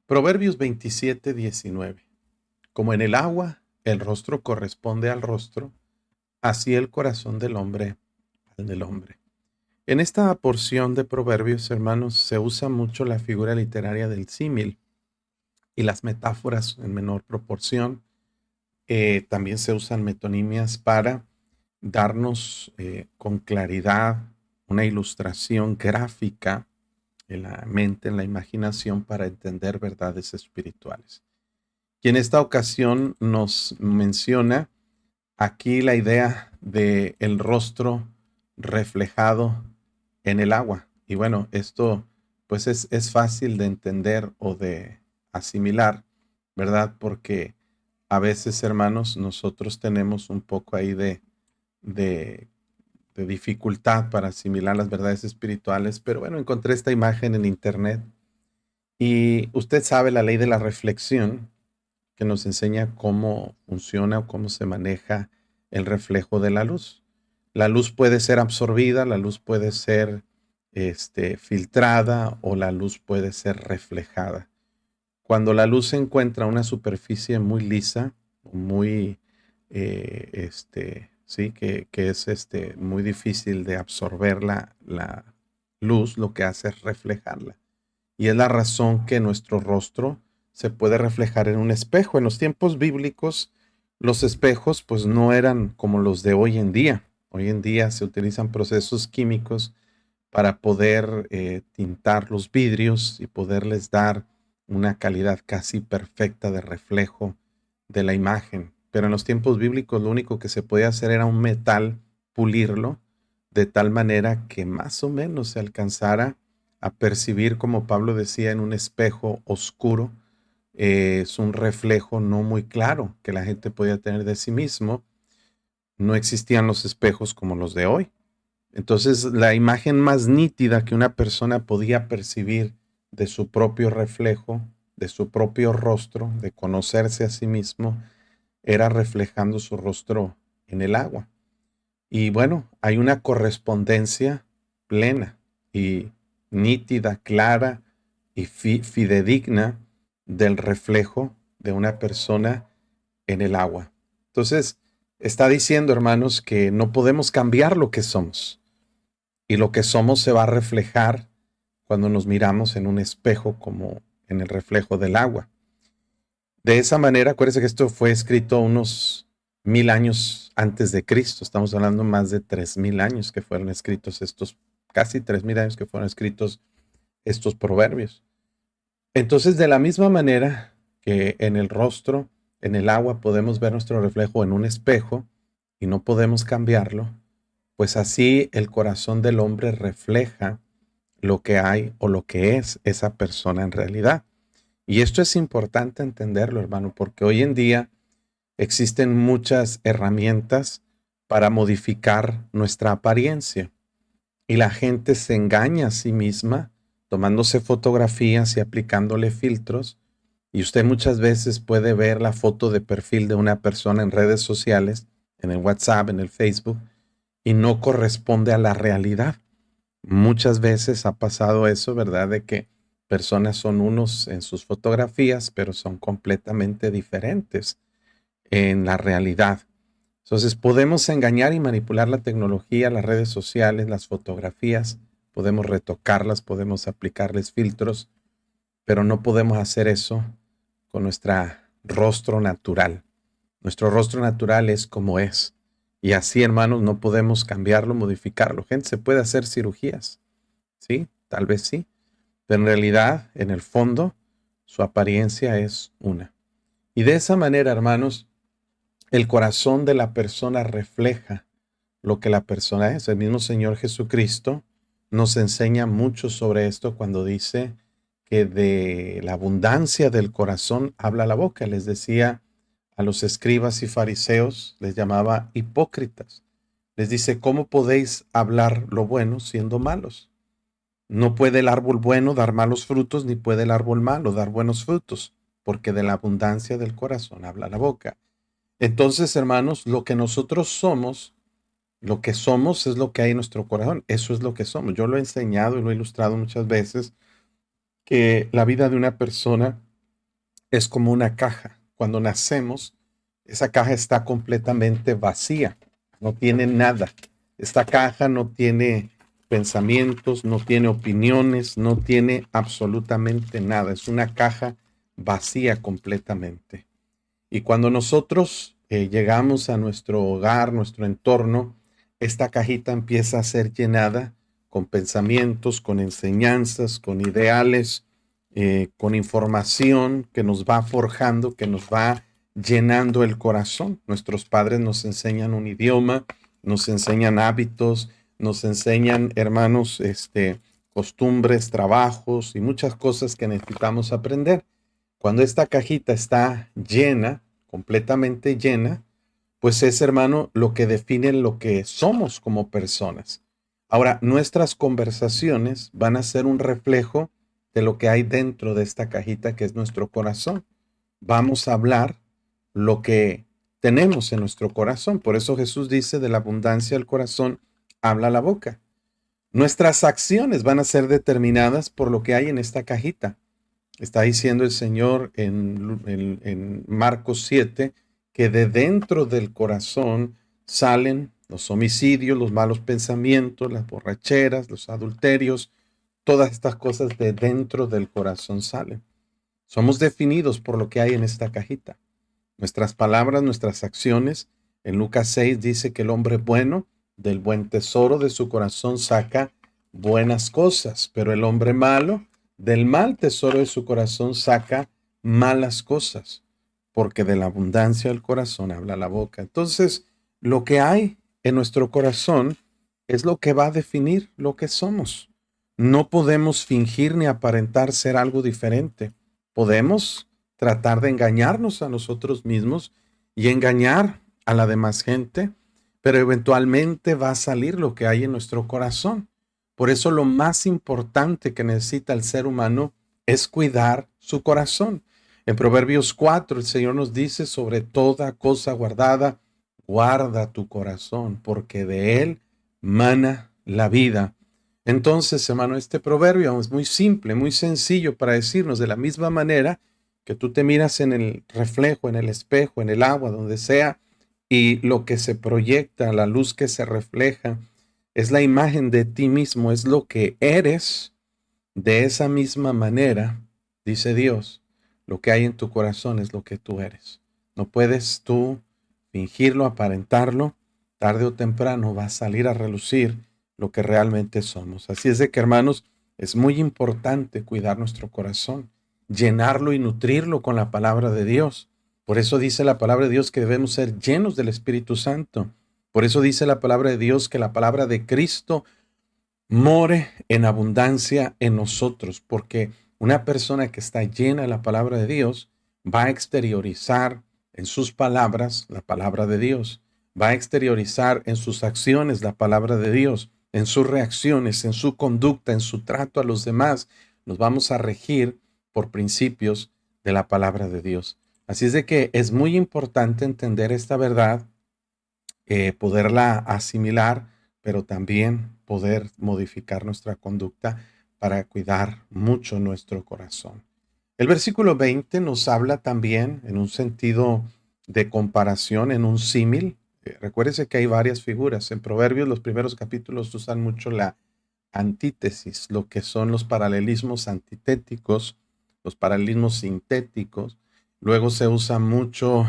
Proverbios 27:19. Como en el agua el rostro corresponde al rostro, así el corazón del hombre al del hombre. En esta porción de Proverbios, hermanos, se usa mucho la figura literaria del símil y las metáforas en menor proporción. También se usan metonimias para darnos con claridad una ilustración gráfica en la mente, en la imaginación, para entender verdades espirituales. Y en esta ocasión nos menciona aquí la idea de el rostro reflejado en el agua. Y bueno, esto pues es fácil de entender o de asimilar, ¿verdad? Porque a veces, hermanos, nosotros tenemos un poco ahí de, de dificultad para asimilar las verdades espirituales, pero bueno, encontré esta imagen en internet y usted sabe la ley de la reflexión que nos enseña cómo funciona o cómo se maneja el reflejo de la luz. La luz puede ser absorbida, la luz puede ser filtrada o la luz puede ser reflejada. Cuando la luz encuentra una superficie muy lisa, muy, sí, que es muy difícil de absorber la luz, lo que hace es reflejarla. Y es la razón que nuestro rostro se puede reflejar en un espejo. En los tiempos bíblicos, los espejos pues no eran como los de hoy en día. Hoy en día se utilizan procesos químicos para poder tintar los vidrios y poderles dar una calidad casi perfecta de reflejo de la imagen. Pero en los tiempos bíblicos lo único que se podía hacer era un metal, pulirlo, de tal manera que más o menos se alcanzara a percibir, como Pablo decía, en un espejo oscuro. Es un reflejo no muy claro que la gente podía tener de sí mismo. No existían los espejos como los de hoy. Entonces, la imagen más nítida que una persona podía percibir de su propio reflejo, de su propio rostro, de conocerse a sí mismo, era reflejando su rostro en el agua. Y bueno, hay una correspondencia plena y nítida, clara y fidedigna del reflejo de una persona en el agua. Entonces, está diciendo, hermanos, que no podemos cambiar lo que somos. Y lo que somos se va a reflejar cuando nos miramos en un espejo como en el reflejo del agua. De esa manera, acuérdense que esto fue escrito unos 1000 años antes de Cristo. Estamos hablando más de 3000 años que fueron escritos estos, casi 3000 años que fueron escritos estos proverbios. Entonces, de la misma manera que en el rostro, en el agua, podemos ver nuestro reflejo en un espejo y no podemos cambiarlo, pues así el corazón del hombre refleja lo que hay o lo que es esa persona en realidad. Y esto es importante entenderlo, hermano, porque hoy en día existen muchas herramientas para modificar nuestra apariencia y la gente se engaña a sí misma tomándose fotografías y aplicándole filtros. Y usted muchas veces puede ver la foto de perfil de una persona en redes sociales, en el WhatsApp, en el Facebook, y no corresponde a la realidad. Muchas veces ha pasado eso, ¿verdad? De que personas son unos en sus fotografías, pero son completamente diferentes en la realidad. Entonces podemos engañar y manipular la tecnología, las redes sociales, las fotografías, podemos retocarlas, podemos aplicarles filtros, pero no podemos hacer eso con nuestro rostro natural. Nuestro rostro natural es como es. Y así, hermanos, no podemos cambiarlo, modificarlo. Gente, se puede hacer cirugías, ¿sí? Tal vez sí, pero en realidad, en el fondo, su apariencia es una. Y de esa manera, hermanos, el corazón de la persona refleja lo que la persona es. El mismo Señor Jesucristo nos enseña mucho sobre esto cuando dice que de la abundancia del corazón habla la boca. Les decía a los escribas y fariseos, les llamaba hipócritas. Les dice, ¿cómo podéis hablar lo bueno siendo malos? No puede el árbol bueno dar malos frutos, ni puede el árbol malo dar buenos frutos, porque de la abundancia del corazón habla la boca. Entonces, hermanos, lo que somos es lo que hay en nuestro corazón. Eso es lo que somos. Yo lo he enseñado y lo he ilustrado muchas veces, que la vida de una persona es como una caja. Cuando nacemos, esa caja está completamente vacía, no tiene nada. Esta caja no tiene pensamientos, no tiene opiniones, no tiene absolutamente nada. Es una caja vacía completamente. Y cuando nosotros llegamos a nuestro hogar, nuestro entorno, esta cajita empieza a ser llenada con pensamientos, con enseñanzas, con ideales, con información que nos va forjando, que nos va llenando el corazón. Nuestros padres nos enseñan un idioma, nos enseñan hábitos, nos enseñan, hermanos, costumbres, trabajos y muchas cosas que necesitamos aprender. Cuando esta cajita está llena, completamente llena, pues es, hermano, lo que define lo que somos como personas. Ahora, nuestras conversaciones van a ser un reflejo de lo que hay dentro de esta cajita que es nuestro corazón. Vamos a hablar lo que tenemos en nuestro corazón. Por eso Jesús dice, de la abundancia del corazón habla la boca. Nuestras acciones van a ser determinadas por lo que hay en esta cajita. Está diciendo el Señor en Marcos 7 que de dentro del corazón salen los homicidios, los malos pensamientos, las borracheras, los adulterios, todas estas cosas de dentro del corazón salen. Somos definidos por lo que hay en esta cajita. Nuestras palabras, nuestras acciones. En Lucas 6 dice que el hombre bueno del buen tesoro de su corazón saca buenas cosas, pero el hombre malo del mal tesoro de su corazón saca malas cosas, porque de la abundancia del corazón habla la boca. Entonces, lo que hay en nuestro corazón es lo que va a definir lo que somos. No podemos fingir ni aparentar ser algo diferente. Podemos tratar de engañarnos a nosotros mismos y engañar a la demás gente, pero eventualmente va a salir lo que hay en nuestro corazón. Por eso lo más importante que necesita el ser humano es cuidar su corazón. En Proverbios 4 el Señor nos dice, sobre toda cosa guardada, guarda tu corazón, porque de él mana la vida. Entonces, hermano, este proverbio es muy simple, muy sencillo para decirnos de la misma manera que tú te miras en el reflejo, en el espejo, en el agua, donde sea, y lo que se proyecta, la luz que se refleja, es la imagen de ti mismo, es lo que eres. De esa misma manera, dice Dios, lo que hay en tu corazón es lo que tú eres. No puedes tú fingirlo, aparentarlo. Tarde o temprano va a salir a relucir lo que realmente somos. Así es de que, hermanos, es muy importante cuidar nuestro corazón, llenarlo y nutrirlo con la palabra de Dios. Por eso dice la palabra de Dios que debemos ser llenos del Espíritu Santo. Por eso dice la palabra de Dios que la palabra de Cristo more en abundancia en nosotros, porque una persona que está llena de la palabra de Dios va a exteriorizar en sus palabras la palabra de Dios, va a exteriorizar en sus acciones la palabra de Dios, en sus reacciones, en su conducta, en su trato a los demás. Nos vamos a regir por principios de la palabra de Dios. Así es de que es muy importante entender esta verdad, poderla asimilar, pero también poder modificar nuestra conducta para cuidar mucho nuestro corazón. El versículo 20 nos habla también en un sentido de comparación, en un símil. Recuérdese que hay varias figuras. En Proverbios, los primeros capítulos usan mucho la antítesis, lo que son los paralelismos antitéticos, los paralelismos sintéticos. Luego se usa mucho,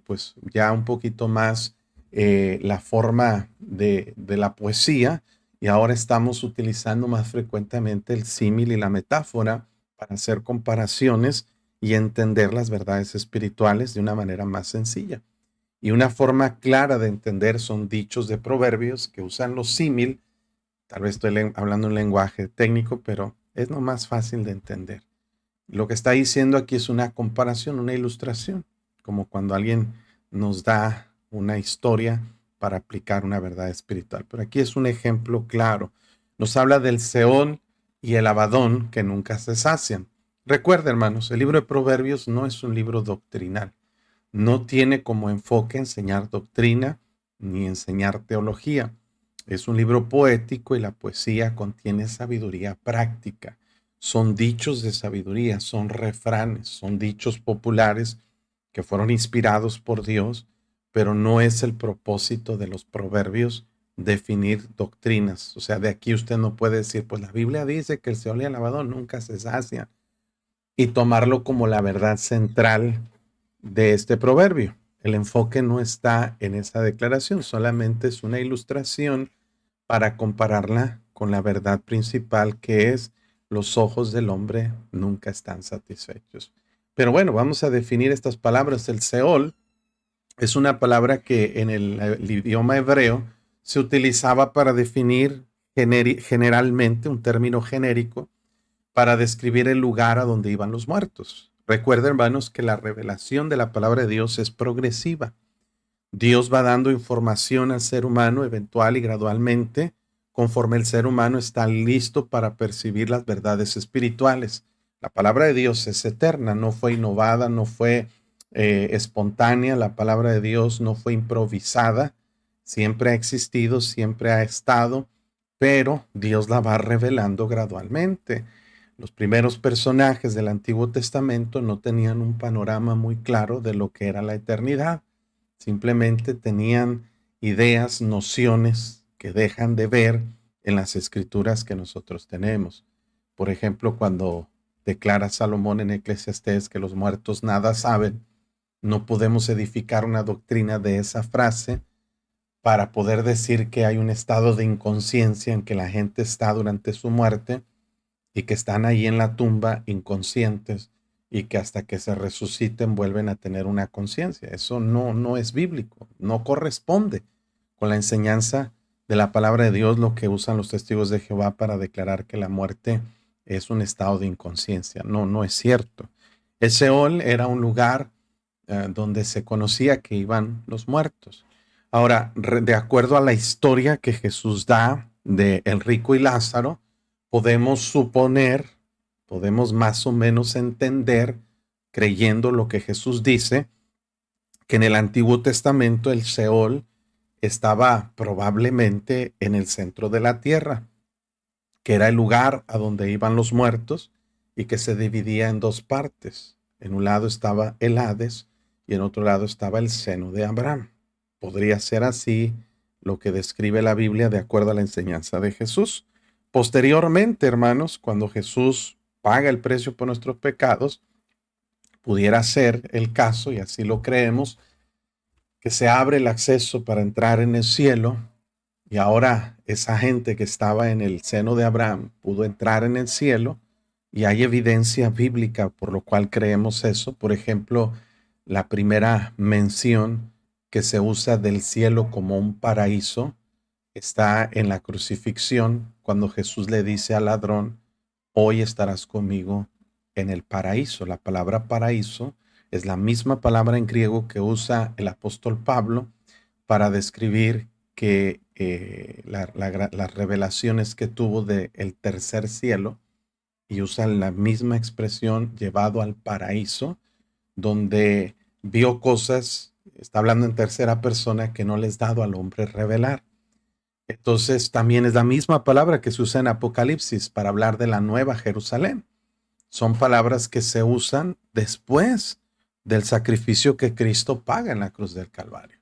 pues ya un poquito más la forma de la poesía, y ahora estamos utilizando más frecuentemente el símil y la metáfora para hacer comparaciones y entender las verdades espirituales de una manera más sencilla. Y una forma clara de entender son dichos de proverbios que usan los símil. Tal vez estoy hablando un lenguaje técnico, pero es lo más fácil de entender. Lo que está diciendo aquí es una comparación, una ilustración, como cuando alguien nos da una historia para aplicar una verdad espiritual. Pero aquí es un ejemplo claro. Nos habla del Seón y el Abadón que nunca se sacian. Recuerda, hermanos, el libro de Proverbios no es un libro doctrinal. No tiene como enfoque enseñar doctrina ni enseñar teología. Es un libro poético y la poesía contiene sabiduría práctica. son dichos de sabiduría, son refranes, son dichos populares que fueron inspirados por Dios, pero no es el propósito de los proverbios definir doctrinas. O sea, de aquí usted no puede decir, pues la Biblia dice que el Seol y el lavador nunca se sacian, y tomarlo como la verdad central de este proverbio. El enfoque no está en esa declaración, solamente es una ilustración para compararla con la verdad principal, que es los ojos del hombre nunca están satisfechos. Pero bueno, vamos a definir estas palabras. El Seol es una palabra que en el idioma hebreo se utilizaba para definir generalmente un término genérico para describir el lugar a donde iban los muertos. Recuerden, hermanos, que la revelación de la palabra de Dios es progresiva. Dios va dando información al ser humano eventual y gradualmente, conforme el ser humano está listo para percibir las verdades espirituales. La palabra de Dios es eterna, no fue innovada, no fue espontánea, la palabra de Dios no fue improvisada, siempre ha existido, siempre ha estado, pero Dios la va revelando gradualmente. Los primeros personajes del Antiguo Testamento no tenían un panorama muy claro de lo que era la eternidad. Simplemente tenían ideas, nociones que dejan de ver en las escrituras que nosotros tenemos. Por ejemplo, cuando declara Salomón en Eclesiastés que los muertos nada saben, no podemos edificar una doctrina de esa frase para poder decir que hay un estado de inconsciencia en que la gente está durante su muerte y que están ahí en la tumba inconscientes y que hasta que se resuciten vuelven a tener una conciencia. Eso no es bíblico, no corresponde con la enseñanza de la palabra de Dios, lo que usan los testigos de Jehová para declarar que la muerte es un estado de inconsciencia. No es cierto. El Seol era un lugar donde se conocía que iban los muertos. Ahora, de acuerdo a la historia que Jesús da de el rico y Lázaro, podemos suponer, podemos más o menos entender, creyendo lo que Jesús dice, que en el Antiguo Testamento el Seol estaba probablemente en el centro de la tierra, que era el lugar a donde iban los muertos y que se dividía en dos partes. En un lado estaba el Hades y en otro lado estaba el seno de Abraham. Podría ser así lo que describe la Biblia de acuerdo a la enseñanza de Jesús. Posteriormente, hermanos, cuando Jesús paga el precio por nuestros pecados, pudiera ser el caso, y así lo creemos, que se abre el acceso para entrar en el cielo, y ahora esa gente que estaba en el seno de Abraham pudo entrar en el cielo, y hay evidencia bíblica por lo cual creemos eso. Por ejemplo, la primera mención que se usa del cielo como un paraíso está en la crucifixión, cuando Jesús le dice al ladrón: hoy estarás conmigo en el paraíso. La palabra paraíso es la misma palabra en griego que usa el apóstol Pablo para describir que las revelaciones que tuvo del tercer cielo, y usa la misma expresión, llevado al paraíso, donde vio cosas, está hablando en tercera persona, que no les es dado al hombre revelar. Entonces también es la misma palabra que se usa en Apocalipsis para hablar de la nueva Jerusalén. Son palabras que se usan después del sacrificio que Cristo paga en la cruz del Calvario.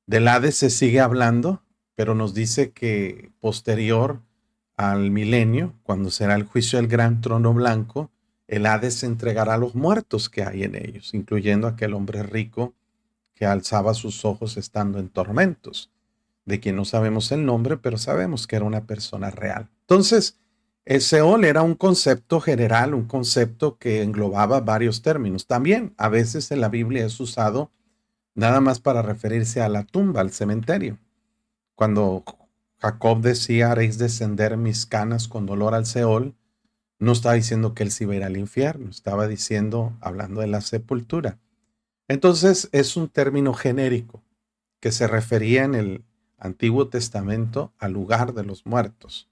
Del Hades se sigue hablando, pero nos dice que posterior al milenio, cuando será el juicio del gran trono blanco, el Hades entregará a los muertos que hay en ellos, incluyendo aquel hombre rico que alzaba sus ojos estando en tormentos, de quien no sabemos el nombre, pero sabemos que era una persona real. Entonces, el Seol era un concepto general, un concepto que englobaba varios términos. También a veces en la Biblia es usado nada más para referirse a la tumba, al cementerio. Cuando Jacob decía: haréis descender mis canas con dolor al Seol, no estaba diciendo que él se iba a ir al infierno, estaba diciendo, hablando de la sepultura. Entonces es un término genérico que se refería en el Antiguo Testamento al lugar de los muertos,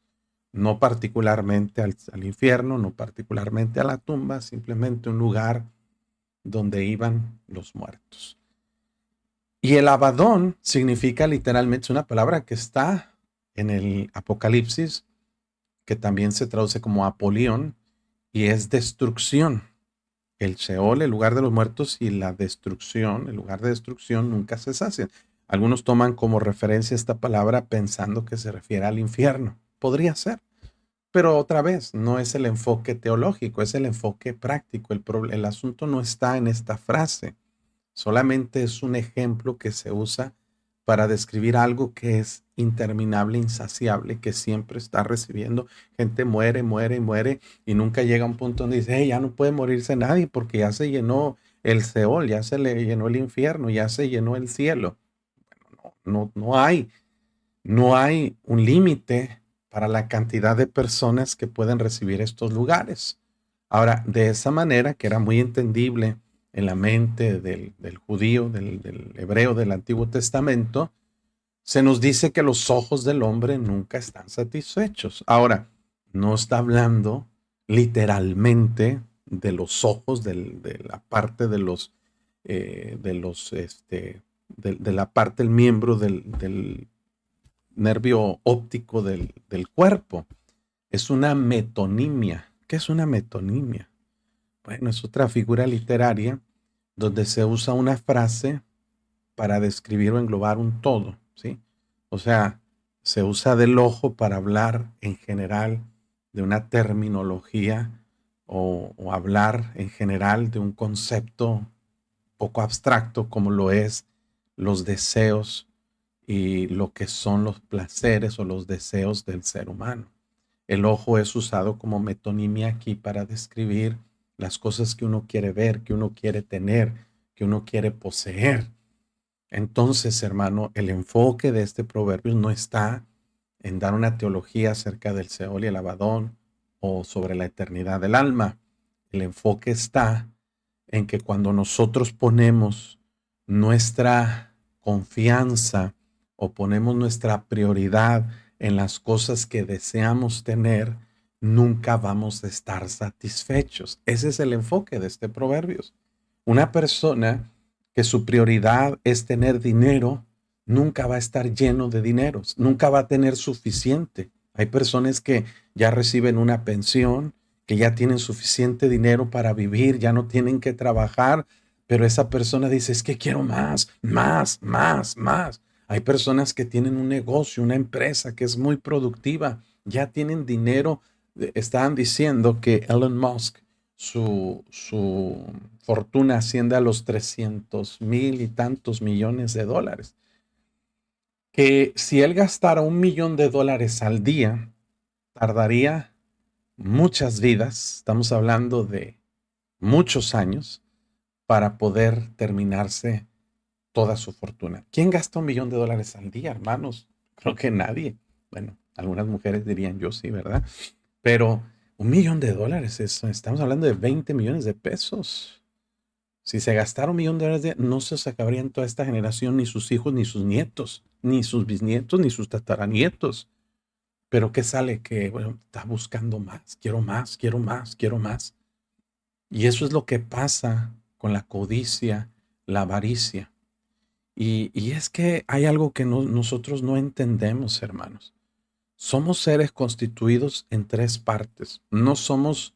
no particularmente al infierno, no particularmente a la tumba, simplemente un lugar donde iban los muertos. Y el Abadón significa literalmente, es una palabra que está en el Apocalipsis, que también se traduce como Apolión, y es destrucción. El Sheol, el lugar de los muertos, y la destrucción, el lugar de destrucción, nunca se sacian. Algunos toman como referencia esta palabra pensando que se refiere al infierno. Podría ser, pero otra vez, no es el enfoque teológico, es el enfoque práctico. El asunto no está en esta frase. Solamente es un ejemplo que se usa para describir algo que es interminable, insaciable, que siempre está recibiendo. Gente muere, muere, muere y nunca llega a un punto donde dice, hey, ya no puede morirse nadie porque ya se llenó el Seol, ya se le llenó el infierno, ya se llenó el cielo. No hay un límite para la cantidad de personas que pueden recibir estos lugares. Ahora, de esa manera, que era muy entendible en la mente del judío, del hebreo del Antiguo Testamento, se nos dice que los ojos del hombre nunca están satisfechos. Ahora, no está hablando literalmente de los ojos, de la parte de la parte, el miembro del nervio óptico del cuerpo. Es una metonimia. ¿Qué es una metonimia? Bueno, es otra figura literaria donde se usa una frase para describir o englobar un todo, ¿sí? O sea, se usa del ojo para hablar en general de una terminología o hablar en general de un concepto poco abstracto como lo es los deseos y lo que son los placeres o los deseos del ser humano. El ojo es usado como metonimia aquí para describir las cosas que uno quiere ver, que uno quiere tener, que uno quiere poseer. Entonces, hermano, el enfoque de este proverbio no está en dar una teología acerca del Seol y el Abadón o sobre la eternidad del alma. El enfoque está en que cuando nosotros ponemos nuestra confianza o ponemos nuestra prioridad en las cosas que deseamos tener, nunca vamos a estar satisfechos. Ese es el enfoque de este proverbio. Una persona que su prioridad es tener dinero, nunca va a estar lleno de dinero, nunca va a tener suficiente. Hay personas que ya reciben una pensión, que ya tienen suficiente dinero para vivir, ya no tienen que trabajar, pero esa persona dice, es que quiero más, más, más, más. Hay personas que tienen un negocio, una empresa que es muy productiva, ya tienen dinero. Estaban diciendo que Elon Musk, su fortuna asciende a los 300,000 y tantos millones de dólares. Que si él gastara $1,000,000 al día, tardaría muchas vidas, estamos hablando de muchos años, para poder terminarse toda su fortuna. ¿Quién gasta $1,000,000 al día, hermanos? Creo que nadie. Bueno, algunas mujeres dirían yo sí, ¿verdad? Pero $1,000,000, estamos hablando de 20 millones de pesos. Si se gastara $1,000,000, no se acabarían toda esta generación, ni sus hijos, ni sus nietos, ni sus bisnietos, ni sus tataranietos. Pero ¿qué sale? Que, bueno, está buscando más, quiero más, quiero más, quiero más. Y eso es lo que pasa con la codicia, la avaricia. Y es que hay algo que nosotros no entendemos, hermanos. Somos seres constituidos en tres partes. No somos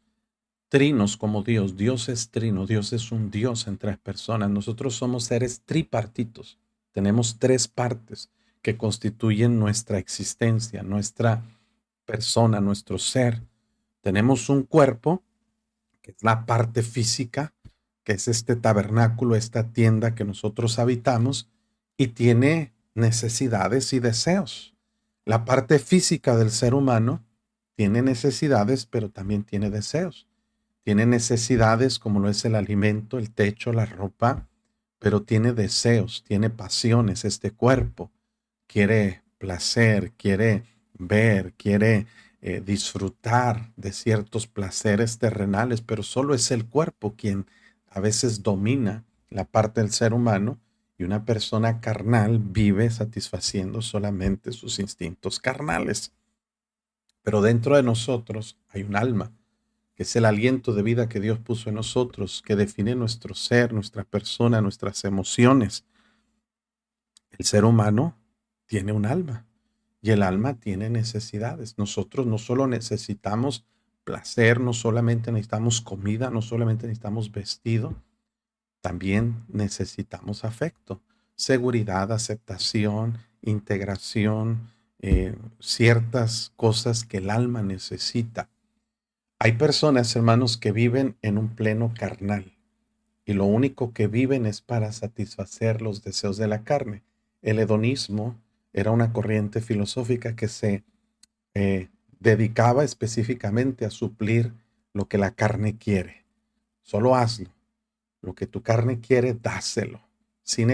trinos como Dios. Dios es trino. Dios es un Dios en tres personas. Nosotros somos seres tripartitos. Tenemos tres partes que constituyen nuestra existencia, nuestra persona, nuestro ser. Tenemos un cuerpo, que es la parte física, que es este tabernáculo, esta tienda que nosotros habitamos, y tiene necesidades y deseos. La parte física del ser humano tiene necesidades, pero también tiene deseos. Tiene necesidades como lo es el alimento, el techo, la ropa, pero tiene deseos, tiene pasiones. Este cuerpo quiere placer, quiere ver, quiere disfrutar de ciertos placeres terrenales, pero solo es el cuerpo quien a veces domina la parte del ser humano, y una persona carnal vive satisfaciendo solamente sus instintos carnales. Pero dentro de nosotros hay un alma, que es el aliento de vida que Dios puso en nosotros, que define nuestro ser, nuestra persona, nuestras emociones. El ser humano tiene un alma y el alma tiene necesidades. Nosotros no solo necesitamos placer, no solamente necesitamos comida, no solamente necesitamos vestido, también necesitamos afecto, seguridad, aceptación, integración, ciertas cosas que el alma necesita. Hay personas, hermanos, que viven en un pleno carnal y lo único que viven es para satisfacer los deseos de la carne. El hedonismo era una corriente filosófica que se eh, dedicaba específicamente a suplir lo que la carne quiere. Solo hazlo. Lo que tu carne quiere, dáselo. Sin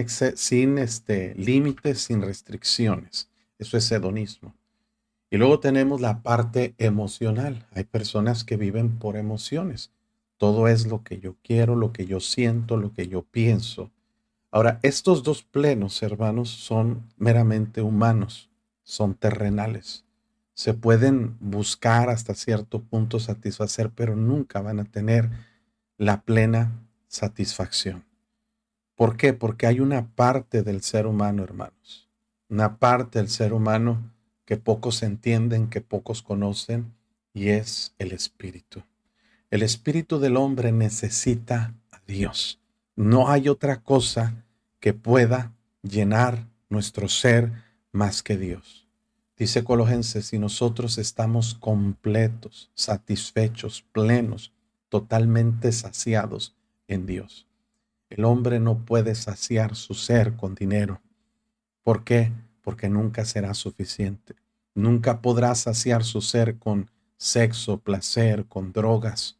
límites, sin restricciones. Eso es hedonismo. Y luego tenemos la parte emocional. Hay personas que viven por emociones. Todo es lo que yo quiero, lo que yo siento, lo que yo pienso. Ahora, estos dos plenos, hermanos, son meramente humanos, son terrenales. Se pueden buscar hasta cierto punto satisfacer, pero nunca van a tener la plena satisfacción. ¿Por qué? Porque hay una parte del ser humano, hermanos, una parte del ser humano que pocos entienden, que pocos conocen, y es el espíritu. El espíritu del hombre necesita a Dios. No hay otra cosa que pueda llenar nuestro ser más que Dios. Dice Colosenses, si nosotros estamos completos, satisfechos, plenos, totalmente saciados en Dios. El hombre no puede saciar su ser con dinero. ¿Por qué? Porque nunca será suficiente. Nunca podrá saciar su ser con sexo, placer, con drogas.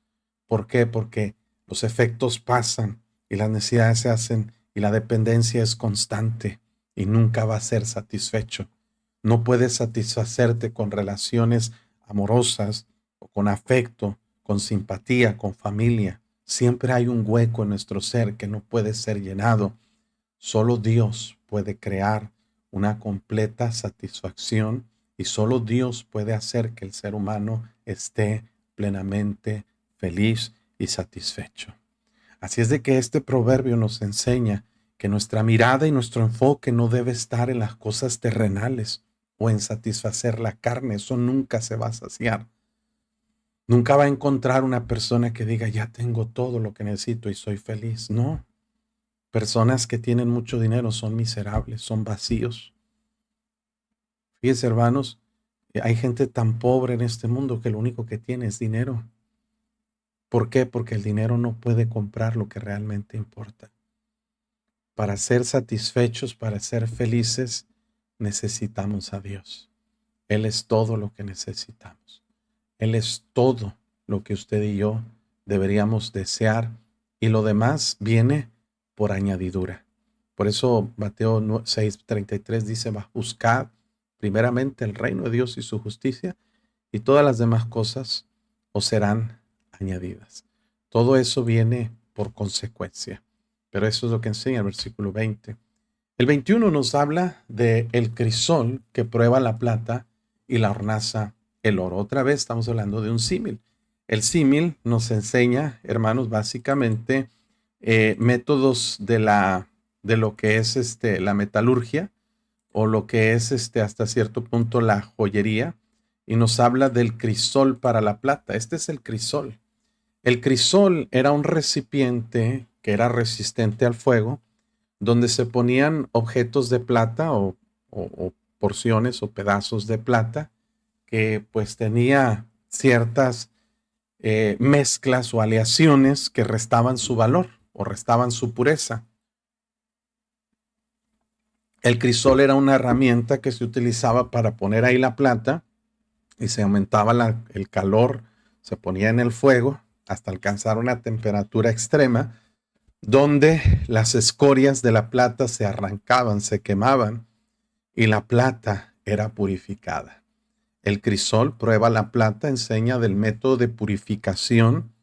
¿Por qué? Porque los efectos pasan y las necesidades se hacen y la dependencia es constante y nunca va a ser satisfecho. No puedes satisfacerte con relaciones amorosas o con afecto, con simpatía, con familia. Siempre hay un hueco en nuestro ser que no puede ser llenado. Solo Dios puede crear una completa satisfacción y solo Dios puede hacer que el ser humano esté plenamente feliz y satisfecho. Así es de que este proverbio nos enseña que nuestra mirada y nuestro enfoque no debe estar en las cosas terrenales o en satisfacer la carne. Eso nunca se va a saciar. Nunca va a encontrar una persona que diga, ya tengo todo lo que necesito y soy feliz. No. Personas que tienen mucho dinero son miserables, son vacíos. Fíjense, hermanos, hay gente tan pobre en este mundo que lo único que tiene es dinero. ¿Por qué? Porque el dinero no puede comprar lo que realmente importa. Para ser satisfechos, para ser felices, necesitamos a Dios. Él es todo lo que necesitamos. Él es todo lo que usted y yo deberíamos desear y lo demás viene por añadidura. Por eso Mateo 6:33 dice, buscad primeramente el reino de Dios y su justicia y todas las demás cosas os serán añadidas. Todo eso viene por consecuencia. Pero eso es lo que enseña el versículo 20. El 21 nos habla de el crisol que prueba la plata y la hornaza el oro. Otra vez estamos hablando de un símil. El símil nos enseña, hermanos, básicamente métodos de lo que es la metalurgia o lo que es hasta cierto punto la joyería y nos habla del crisol para la plata. Este es el crisol. El crisol era un recipiente que era resistente al fuego donde se ponían objetos de plata o porciones o pedazos de plata que pues tenía ciertas mezclas o aleaciones que restaban su valor o restaban su pureza. El crisol era una herramienta que se utilizaba para poner ahí la plata y se aumentaba el calor, se ponía en el fuego hasta alcanzar una temperatura extrema donde las escorias de la plata se arrancaban, se quemaban y la plata era purificada. El crisol prueba la plata, enseña del método de purificación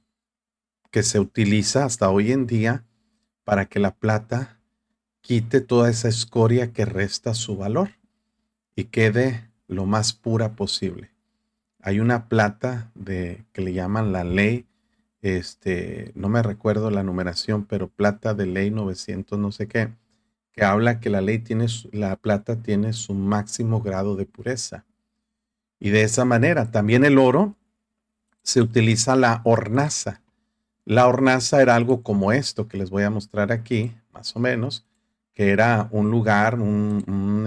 que se utiliza hasta hoy en día para que la plata quite toda esa escoria que resta su valor y quede lo más pura posible. Hay una plata que le llaman la ley, no me recuerdo la numeración, pero plata de ley 900 no sé qué, que habla que la plata tiene su máximo grado de pureza. Y de esa manera, también el oro se utiliza la hornaza. La hornaza era algo como esto que les voy a mostrar aquí, más o menos, que era un lugar,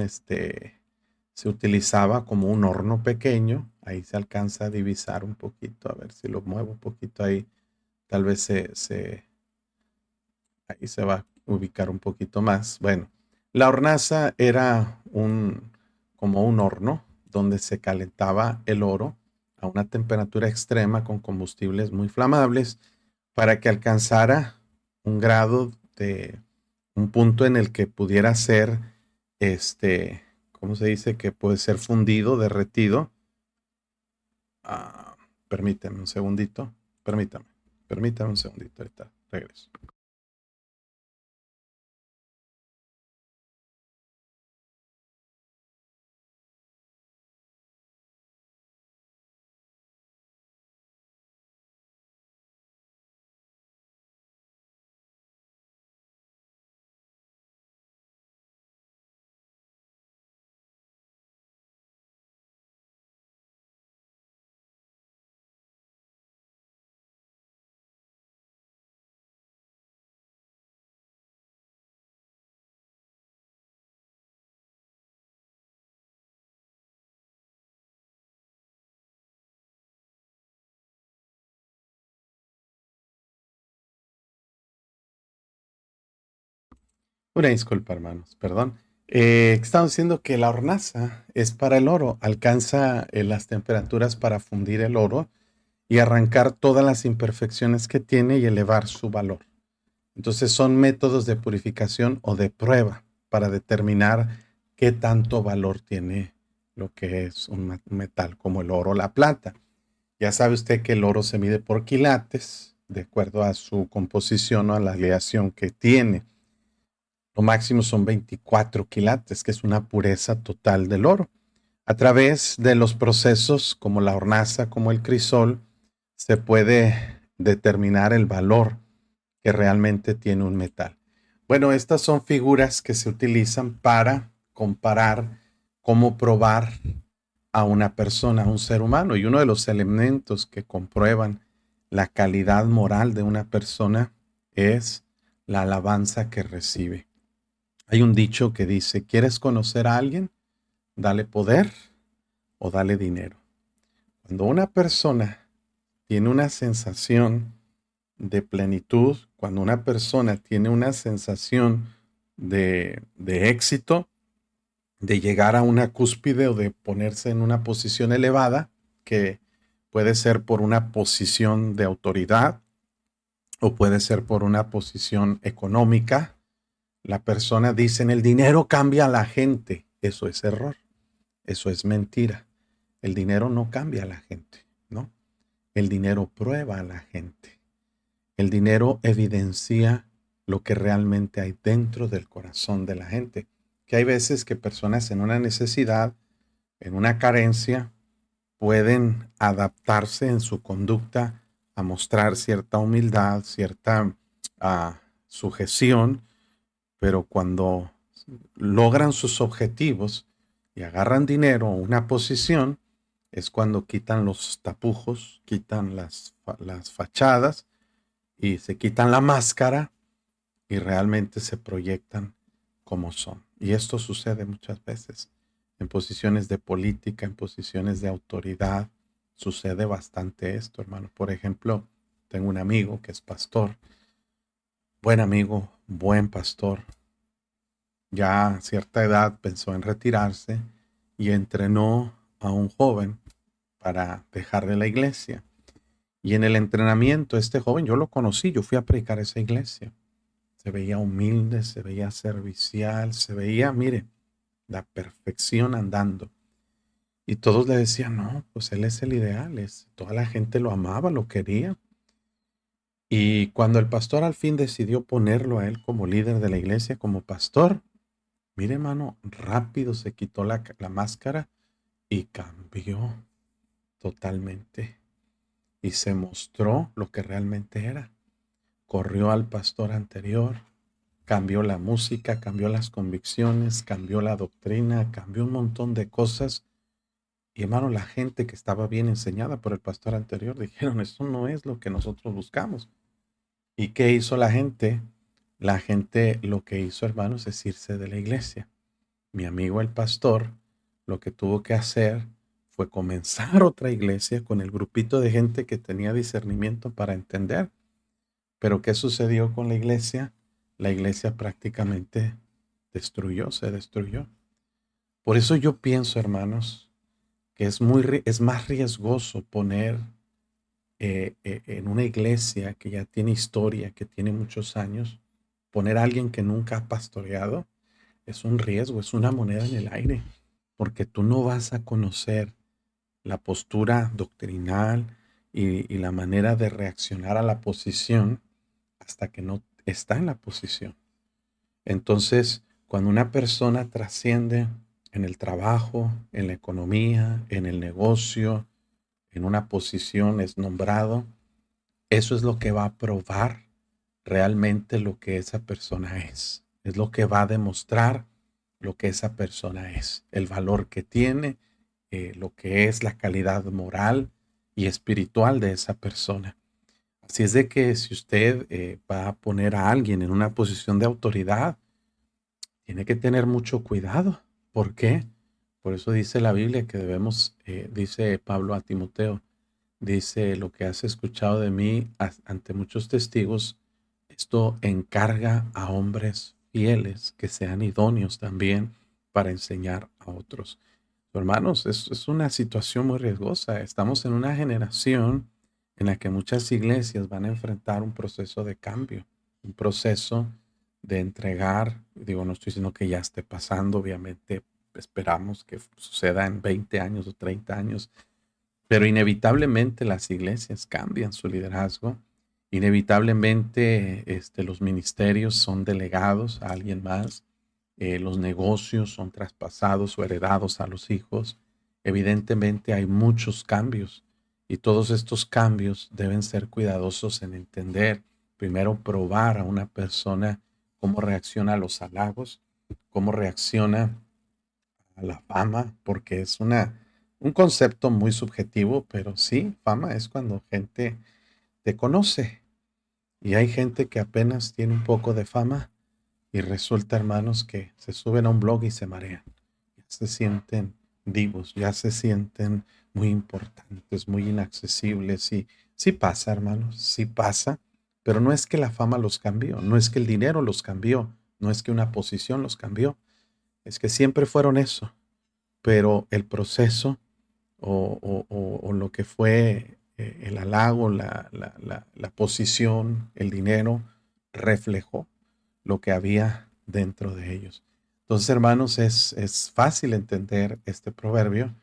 se utilizaba como un horno pequeño. Ahí se alcanza a divisar un poquito, a ver si lo muevo un poquito ahí, tal vez ahí se va a ubicar un poquito más. Bueno, la hornaza era como un horno donde se calentaba el oro a una temperatura extrema con combustibles muy flamables para que alcanzara un grado de un punto en el que pudiera ser, ¿cómo se dice? Que puede ser fundido, derretido. Ah, permíteme un segundito, permítame un segundito, ahorita regreso. Una disculpa, hermanos, perdón. Estamos diciendo que la hornaza es para el oro, alcanza las temperaturas para fundir el oro y arrancar todas las imperfecciones que tiene y elevar su valor. Entonces son métodos de purificación o de prueba para determinar qué tanto valor tiene lo que es un metal como el oro o la plata. Ya sabe usted que el oro se mide por quilates, de acuerdo a su composición o a la aleación que tiene. Lo máximo son 24 quilates, que es una pureza total del oro. A través de los procesos como la hornaza, como el crisol, se puede determinar el valor que realmente tiene un metal. Bueno, estas son figuras que se utilizan para comparar cómo probar a una persona, a un ser humano. Y uno de los elementos que comprueban la calidad moral de una persona es la alabanza que recibe. Hay un dicho que dice, ¿quieres conocer a alguien? Dale poder o dale dinero. Cuando una persona tiene una sensación de plenitud, cuando una persona tiene una sensación de éxito, de llegar a una cúspide o de ponerse en una posición elevada, que puede ser por una posición de autoridad o puede ser por una posición económica, la persona dice, el dinero cambia a la gente. Eso es error, eso es mentira. El dinero no cambia a la gente, ¿no? El dinero prueba a la gente. El dinero evidencia lo que realmente hay dentro del corazón de la gente. Que hay veces que personas en una necesidad, en una carencia, pueden adaptarse en su conducta a mostrar cierta humildad, cierta sujeción, pero cuando logran sus objetivos y agarran dinero o una posición, es cuando quitan los tapujos, quitan las fachadas y se quitan la máscara y realmente se proyectan como son. Y esto sucede muchas veces en posiciones de política, en posiciones de autoridad. Sucede bastante esto, hermano. Por ejemplo, tengo un amigo que es pastor, buen amigo, buen pastor. Ya a cierta edad pensó en retirarse y entrenó a un joven para dejar de la iglesia. Y en el entrenamiento, este joven, yo lo conocí, yo fui a predicar a esa iglesia. Se veía humilde, se veía servicial, se veía, mire, la perfección andando. Y todos le decían, no, pues él es el ideal, toda la gente lo amaba, lo quería. Y cuando el pastor al fin decidió ponerlo a él como líder de la iglesia, como pastor, mire, hermano, rápido se quitó la máscara y cambió totalmente. Y se mostró lo que realmente era. Corrió al pastor anterior, cambió la música, cambió las convicciones, cambió la doctrina, cambió un montón de cosas Y hermano, la gente que estaba bien enseñada por el pastor anterior dijeron, eso no es lo que nosotros buscamos. ¿Y qué hizo la gente? La gente lo que hizo, hermanos, es irse de la iglesia. Mi amigo el pastor lo que tuvo que hacer fue comenzar otra iglesia con el grupito de gente que tenía discernimiento para entender. Pero ¿qué sucedió con la iglesia? La iglesia prácticamente se destruyó. Por eso yo pienso, hermanos, que es más riesgoso poner en una iglesia que ya tiene historia, que tiene muchos años, poner a alguien que nunca ha pastoreado, es un riesgo, es una moneda en el aire, porque tú no vas a conocer la postura doctrinal y la manera de reaccionar a la posición hasta que no está en la posición. Entonces, cuando una persona trasciende en el trabajo, en la economía, en el negocio, en una posición, es nombrado, eso es lo que va a probar realmente lo que esa persona es. Es lo que va a demostrar lo que esa persona es, el valor que tiene, lo que es la calidad moral y espiritual de esa persona. Así es de que si usted va a poner a alguien en una posición de autoridad, tiene que tener mucho cuidado. ¿Por qué? Por eso dice la Biblia que debemos, dice Pablo a Timoteo, dice, lo que has escuchado de mí ante muchos testigos, esto encarga a hombres fieles que sean idóneos también para enseñar a otros. Hermanos, es una situación muy riesgosa. Estamos en una generación en la que muchas iglesias van a enfrentar un proceso de cambio, un proceso de entregar. Digo, no estoy diciendo que ya esté pasando, obviamente esperamos que suceda en 20 años o 30 años, pero inevitablemente las iglesias cambian su liderazgo. Inevitablemente los ministerios son delegados a alguien más. Los negocios son traspasados o heredados a los hijos. Evidentemente hay muchos cambios y todos estos cambios deben ser cuidadosos en entender, primero probar a una persona cómo reacciona a los halagos, cómo reacciona a la fama, porque es un concepto muy subjetivo, pero sí, fama es cuando gente te conoce y hay gente que apenas tiene un poco de fama y resulta, hermanos, que se suben a un blog y se marean. Ya se sienten divos, ya se sienten muy importantes, muy inaccesibles. Y sí pasa, hermanos, sí pasa. Pero no es que la fama los cambió, no es que el dinero los cambió, no es que una posición los cambió. Es que siempre fueron eso. Pero el proceso o lo que fue el halago, la posición, el dinero, reflejó lo que había dentro de ellos. Entonces, hermanos, es fácil entender este proverbio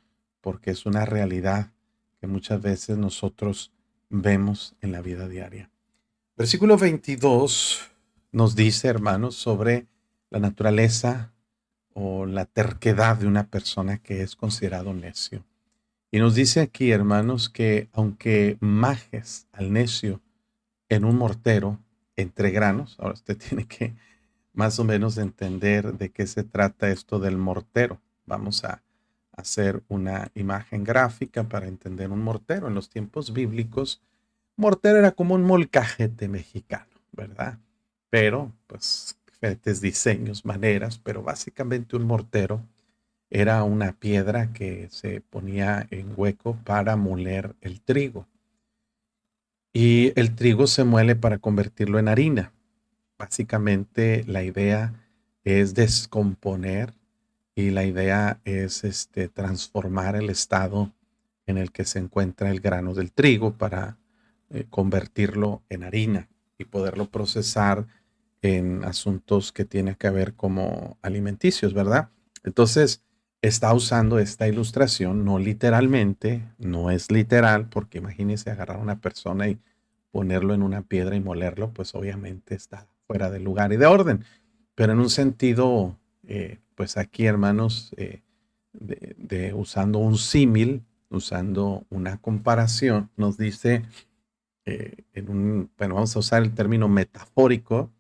porque es una realidad que muchas veces nosotros vemos en la vida diaria. Versículo 22 nos dice, hermanos, sobre la naturaleza o la terquedad de una persona que es considerado necio. Y nos dice aquí, hermanos, que aunque majes al necio en un mortero entre granos, ahora usted tiene que más o menos entender de qué se trata esto del mortero. Vamos a hacer una imagen gráfica para entender un mortero. En los tiempos bíblicos, mortero era como un molcajete mexicano, ¿verdad? Pero, pues, diferentes diseños, maneras, pero básicamente un mortero era una piedra que se ponía en hueco para moler el trigo. Y el trigo se muele para convertirlo en harina. Básicamente la idea es descomponer y la idea es transformar el estado en el que se encuentra el grano del trigo para convertirlo en harina y poderlo procesar en asuntos que tienen que ver como alimenticios, ¿verdad? Entonces, está usando esta ilustración, no literalmente, no es literal, porque imagínense agarrar a una persona y ponerlo en una piedra y molerlo, pues obviamente está fuera de lugar y de orden. Pero en un sentido, pues aquí, hermanos, usando un símil, usando una comparación, nos dice, bueno, vamos a usar el término metafórico,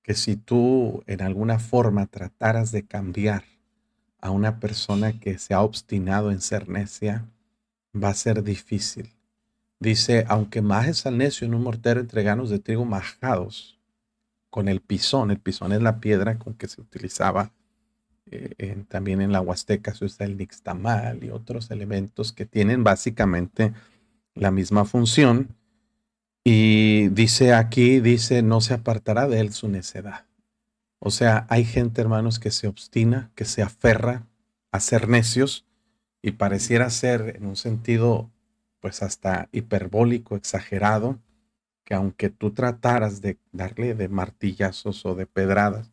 que si tú en alguna forma trataras de cambiar a una persona que se ha obstinado en ser necia, va a ser difícil. Dice, aunque majes al necio en un mortero entre granos de trigo majados con el pisón es la piedra con que se utilizaba también en la Huasteca, se usa el nixtamal y otros elementos que tienen básicamente la misma función. Y dice aquí, dice, no se apartará de él su necedad. O sea, hay gente, hermanos, que se obstina, que se aferra a ser necios y pareciera ser en un sentido, pues hasta hiperbólico, exagerado, que aunque tú trataras de darle de martillazos o de pedradas,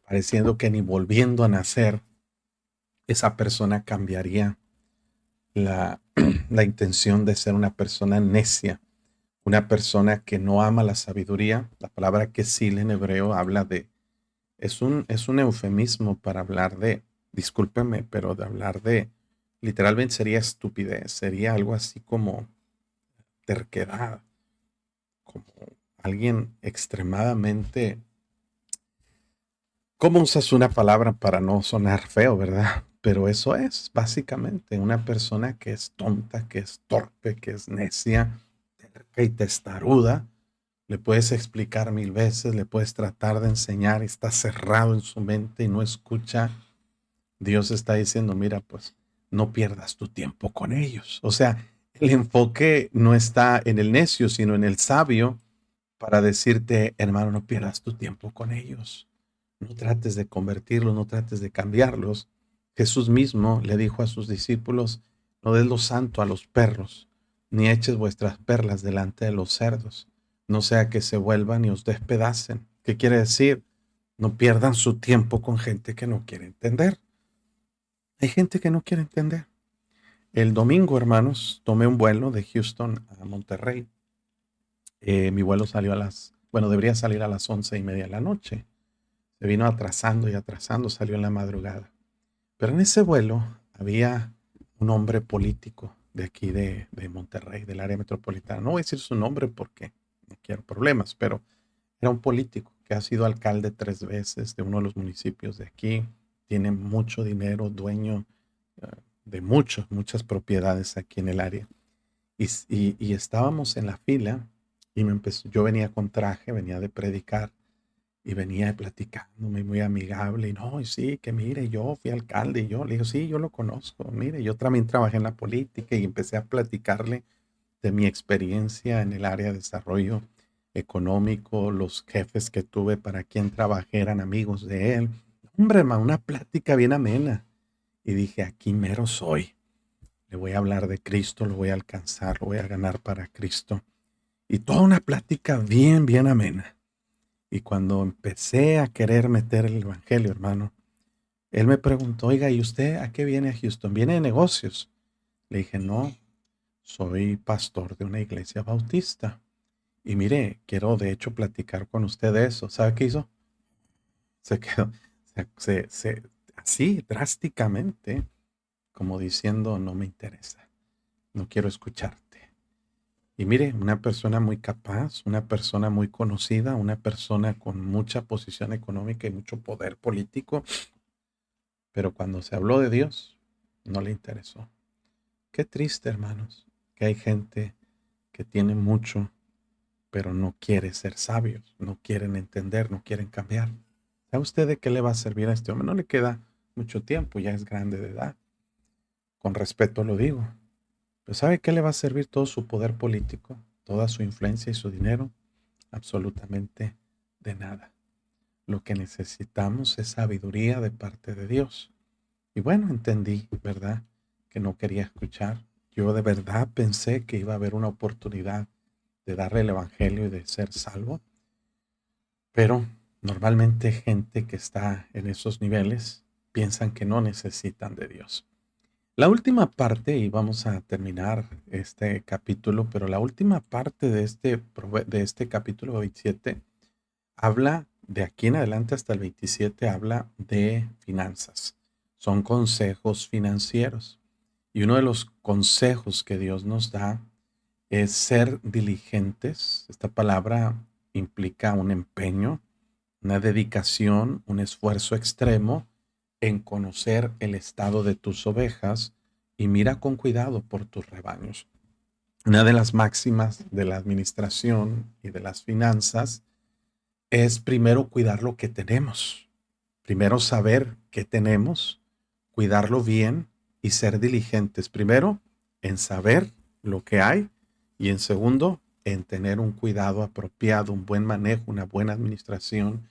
pareciendo que ni volviendo a nacer, esa persona cambiaría la, la intención de ser una persona necia, una persona que no ama la sabiduría. La palabra que sí en hebreo habla de, es un eufemismo para hablar de, discúlpeme, pero de hablar de, literalmente sería estupidez, sería algo así como terquedad, como alguien extremadamente. ¿Cómo usas una palabra para no sonar feo, verdad? Pero eso es básicamente una persona que es tonta, que es torpe, que es necia, terca y testaruda. Le puedes explicar mil veces, le puedes tratar de enseñar, está cerrado en su mente y no escucha. Dios está diciendo, mira, pues no pierdas tu tiempo con ellos. O sea, el enfoque no está en el necio, sino en el sabio para decirte, hermano, no pierdas tu tiempo con ellos. No trates de convertirlos, no trates de cambiarlos. Jesús mismo le dijo a sus discípulos, no des lo santo a los perros, ni eches vuestras perlas delante de los cerdos, no sea que se vuelvan y os despedacen. ¿Qué quiere decir? No pierdan su tiempo con gente que no quiere entender. Hay gente que no quiere entender. El domingo, hermanos, tomé un vuelo de Houston a Monterrey. Mi vuelo salió bueno, debería salir a las 11:30 de la noche. Se vino atrasando y atrasando, salió en la madrugada. Pero en ese vuelo había un hombre político de aquí de Monterrey, del área metropolitana. No voy a decir su nombre porque no quiero problemas, pero era un político que ha sido alcalde 3 veces de uno de los municipios de aquí. Tiene mucho dinero, dueño eh, de muchas propiedades aquí en el área. Y estábamos en la fila y yo venía con traje, venía de predicar y venía platicándome muy amigable, y no, y sí, que mire, yo fui alcalde, y yo le digo, sí, yo lo conozco, mire, yo también trabajé en la política y empecé a platicarle de mi experiencia en el área de desarrollo económico, los jefes que tuve para quien trabajé eran amigos de él. Hombre, una plática bien amena. Y dije, aquí mero soy. Le voy a hablar de Cristo, lo voy a alcanzar, lo voy a ganar para Cristo. Y toda una plática bien, bien amena. Y cuando empecé a querer meter el evangelio, hermano, él me preguntó, oiga, ¿y usted a qué viene a Houston? ¿Viene de negocios? Le dije, no, soy pastor de una iglesia bautista. Y mire, quiero de hecho platicar con usted de eso. ¿Sabe qué hizo? Se quedó, así drásticamente, como diciendo, no me interesa, no quiero escucharte. Y mire, una persona muy capaz, una persona muy conocida, una persona con mucha posición económica y mucho poder político, pero cuando se habló de Dios, no le interesó. Qué triste, hermanos, que hay gente que tiene mucho, pero no quiere ser sabios, no quieren entender, no quieren cambiar. ¿Sabe usted de qué le va a servir a este hombre? No le queda mucho tiempo, ya es grande de edad. Con respeto lo digo. Pero ¿sabe qué le va a servir todo su poder político, toda su influencia y su dinero? Absolutamente de nada. Lo que necesitamos es sabiduría de parte de Dios. Y bueno, entendí, ¿verdad? Que no quería escuchar. Yo de verdad pensé que iba a haber una oportunidad de darle el evangelio y de ser salvo. Pero normalmente gente que está en esos niveles piensan que no necesitan de Dios. La última parte, y vamos a terminar este capítulo, pero la última parte de este capítulo 27 habla, de aquí en adelante hasta el 27, habla de finanzas. Son consejos financieros. Y uno de los consejos que Dios nos da es ser diligentes. Esta palabra implica un empeño, una dedicación, un esfuerzo extremo en conocer el estado de tus ovejas y mira con cuidado por tus rebaños. Una de las máximas de la administración y de las finanzas es primero cuidar lo que tenemos, primero saber qué tenemos, cuidarlo bien y ser diligentes. Primero, en saber lo que hay y en segundo, en tener un cuidado apropiado, un buen manejo, una buena administración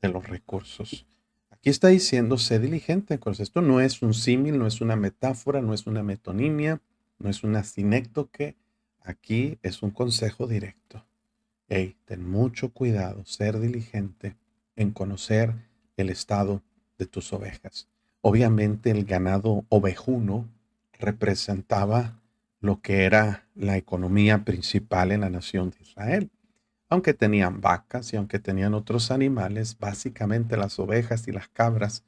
de los recursos. Aquí está diciendo, sé diligente. Pues esto no es un símil, no es una metáfora, no es una metonimia, no es una sinécdoque. Aquí es un consejo directo. Hey, ten mucho cuidado, ser diligente en conocer el estado de tus ovejas. Obviamente el ganado ovejuno representaba lo que era la economía principal en la nación de Israel. Aunque tenían vacas y aunque tenían otros animales, básicamente las ovejas y las cabras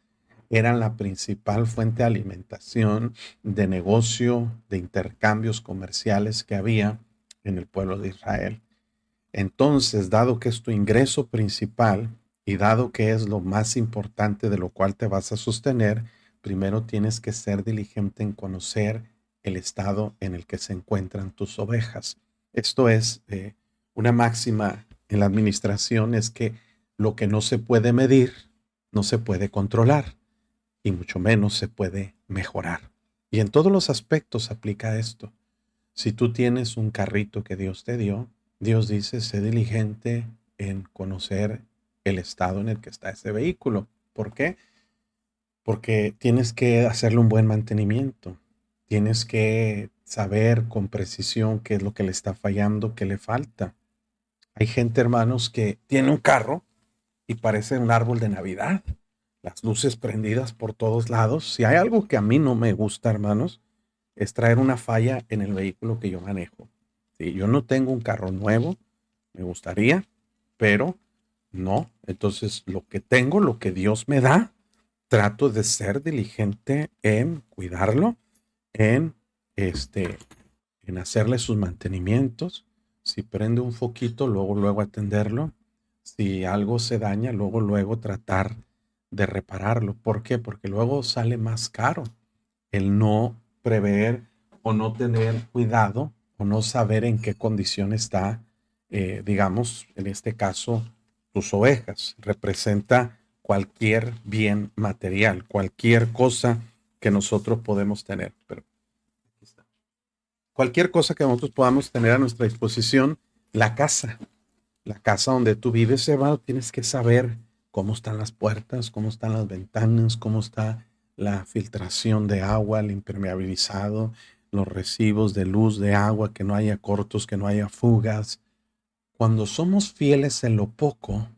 eran la principal fuente de alimentación, de negocio, de intercambios comerciales que había en el pueblo de Israel. Entonces, dado que es tu ingreso principal y dado que es lo más importante de lo cual te vas a sostener, primero tienes que ser diligente en conocer el estado en el que se encuentran tus ovejas. Esto es una máxima en la administración, es que lo que no se puede medir, no se puede controlar y mucho menos se puede mejorar. Y en todos los aspectos aplica esto. Si tú tienes un carrito que Dios te dio, Dios dice, sé diligente en conocer el estado en el que está ese vehículo. ¿Por qué? Porque tienes que hacerle un buen mantenimiento. Tienes que saber con precisión qué es lo que le está fallando, qué le falta. Hay gente, hermanos, que tiene un carro y parece un árbol de Navidad. Las luces prendidas por todos lados. Si hay algo que a mí no me gusta, hermanos, es traer una falla en el vehículo que yo manejo. Sí, yo no tengo un carro nuevo, me gustaría, pero no. Entonces, lo que tengo, lo que Dios me da, trato de ser diligente en cuidarlo, en este, en hacerle sus mantenimientos. Si prende un foquito, luego atenderlo. Si algo se daña, luego tratar de repararlo. ¿Por qué? Porque luego sale más caro el no prever o no tener cuidado o no saber en qué condición está, digamos, en este caso, tus ovejas. Representa cualquier bien material, cualquier cosa que nosotros podemos tener. Pero aquí está. Cualquier cosa que nosotros podamos tener a nuestra disposición, la casa donde tú vives, Eva, tienes que saber cómo están las puertas, cómo están las ventanas, cómo está la filtración de agua, el impermeabilizado, los recibos de luz, de agua, que no haya cortos, que no haya fugas. Cuando somos fieles en lo poco,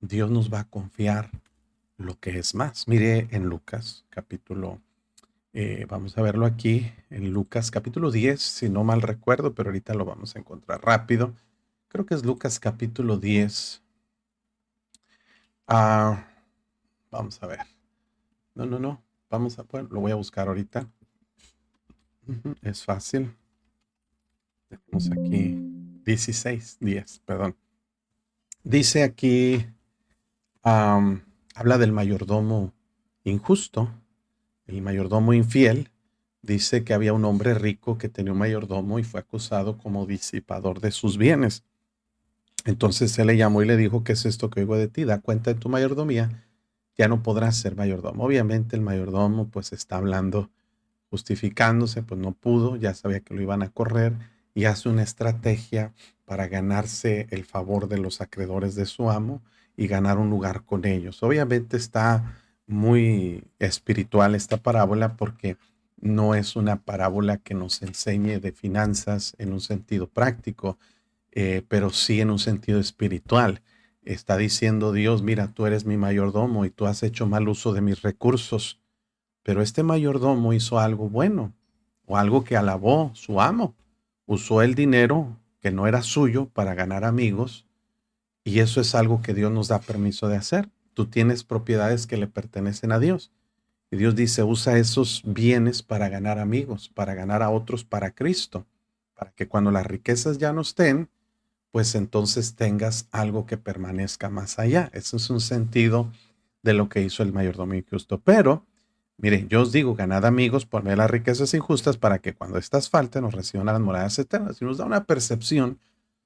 Dios nos va a confiar lo que es más. Mire en Lucas, capítulo, vamos a verlo aquí, en Lucas capítulo 10, si no mal recuerdo, pero ahorita lo vamos a encontrar rápido. Creo que es Lucas capítulo 10. Ah, vamos a ver. No. Vamos a, bueno, lo voy a buscar ahorita. Es fácil. Tenemos aquí 16, 10, perdón. Dice aquí, habla del mayordomo injusto, el mayordomo infiel. Dice que había un hombre rico que tenía un mayordomo y fue acusado como disipador de sus bienes. Entonces él le llamó y le dijo, ¿qué es esto que oigo de ti? Da cuenta de tu mayordomía, ya no podrás ser mayordomo. Obviamente el mayordomo pues está hablando, justificándose, pues no pudo, ya sabía que lo iban a correr y hace una estrategia para ganarse el favor de los acreedores de su amo y ganar un lugar con ellos. Obviamente está muy espiritual esta parábola porque no es una parábola que nos enseñe de finanzas en un sentido práctico, pero sí en un sentido espiritual. Está diciendo Dios, mira, tú eres mi mayordomo y tú has hecho mal uso de mis recursos, pero este mayordomo hizo algo bueno o algo que alabó su amo. Usó el dinero que no era suyo para ganar amigos y eso es algo que Dios nos da permiso de hacer. Tú tienes propiedades que le pertenecen a Dios y Dios dice, usa esos bienes para ganar amigos, para ganar a otros para Cristo, para que cuando las riquezas ya no estén, pues entonces tengas algo que permanezca más allá. Ese es un sentido de lo que hizo el mayordomo injusto. Pero, mire, yo os digo, ganad amigos por ver las riquezas injustas para que cuando éstas falten nos reciban a las moradas eternas. Y nos da una percepción